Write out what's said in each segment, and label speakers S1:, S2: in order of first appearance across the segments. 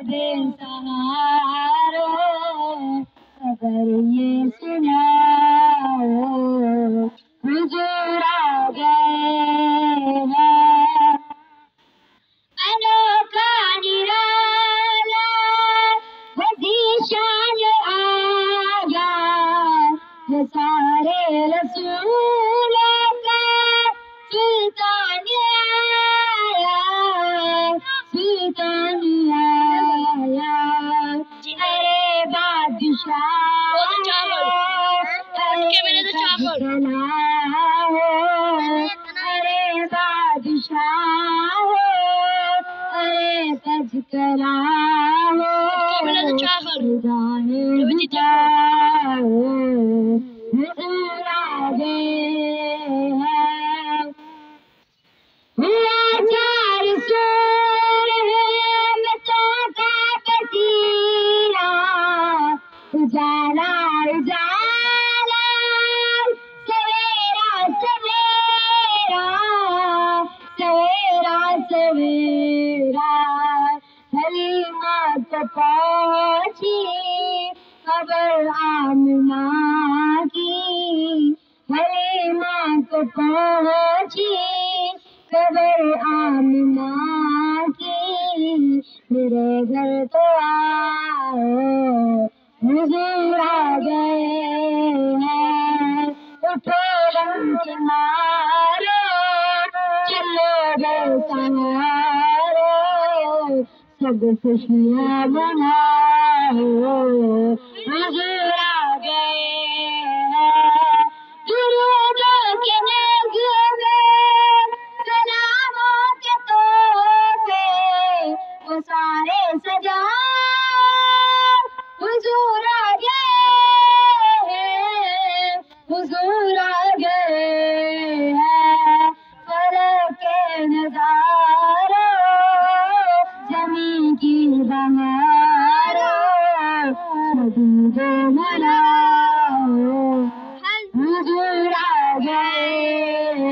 S1: बेसहारो अगर ये सुनाओ हुजूर आ गए हैं अनोखा निराला वजीशान आया ये सारे रसूलों का सुल्तान आया सुल्तान आया अरे बादशाह अरे अरे बादशाह अरे तज कराओ गाने जाओ हुजूर आ गए हैं लाचार सूर है बच्चों का पसीना उजाला उजाला सवेरा सवेरा सवेरा सवेरा हलीमा को पहुंची खबर आमिना की हलीमा को पहुंची खबर आमिना की मेरे घर तो आओ हुजूर आ गए हैं उठो रंग मारो चलो बेसहारो सब खुशियाँ मनाओ हुजूर आ गए हैं दुरूदों के नगमे सलामों के तोहफे वो सारे सजा हुजूर आ गए हैं हुजूर आ गए हैं फलक के नजारों जमीन की बहारों सभी को मनाओ हुजूर आ गए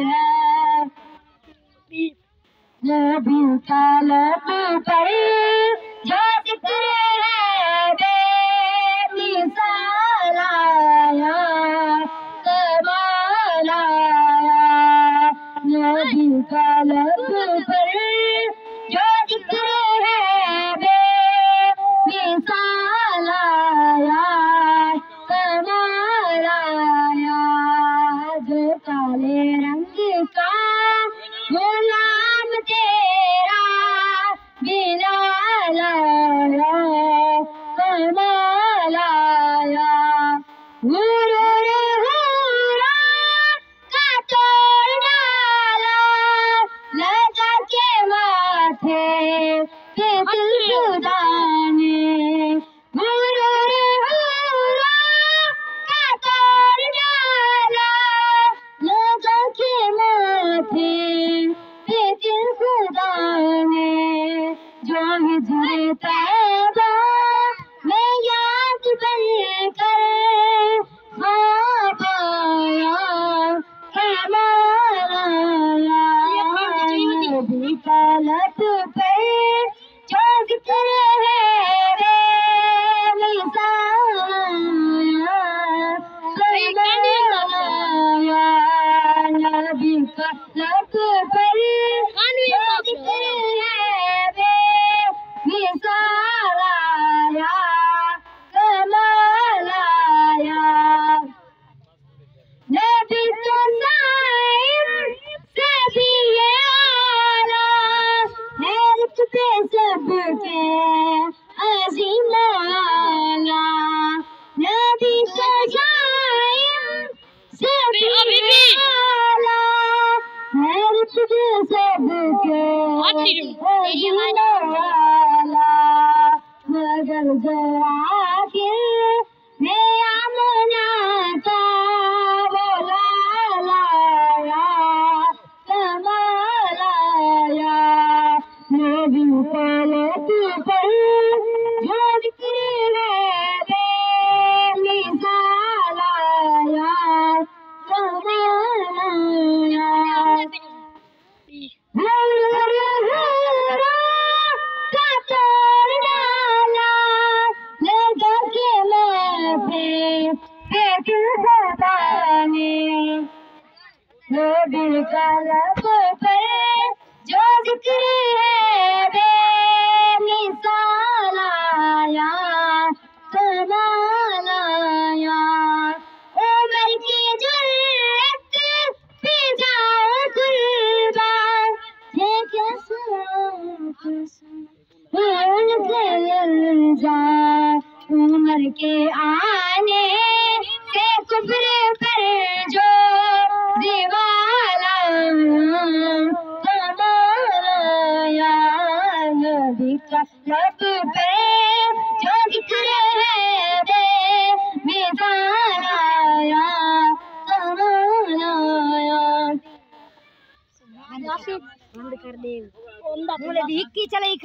S1: हैं नबी का लब पर जो जिक्र है बेमिसाल आया कमाल आया नबी का लब पर जो जिक्र है बेमिसाल आया कमाल आया जो काले रंग का गुलाम तेरा बिलाल आया कमाल आया गुरूर हुरा का तोड़ डाला लगा के माथे पे दिल खुदा ने गुरूर हुरा का तोड़ डाला लगा के माथे पे दिल खुदा ने जो हिजरे तैबा में याद बनकर ख्वाब आया कमाल आया नबी का लब पर जो जिक्र है बेमिसाल आया कमाल आया नबी का लब पर जो जिक्र है बेमिसाल आया कमाल आया नबी तो साइम से भी ये आला है रुतबे सबके अजीम आला नबी तो साइम से भी ये आला है रुतबे सबके अजीम आला मगर जरा के मैं आमना का बोला लाया कमाल आया नबी पलक पर जो जिक्र है बेमिसाल आया कमाल आया का लब पर जो जिक्र है बेमिसाल आया कमाल आया। उमर की जुर्रत पे जाओ कुर्बान, ये कैसा भूल गए जा। उमर के आने से कुफ्र पर जो दीवाला कमाया, नबी का लब पे जो जिक्र है बेमिसाल आया कमाल आया। बंद कर दे, बोले धिक्की चले।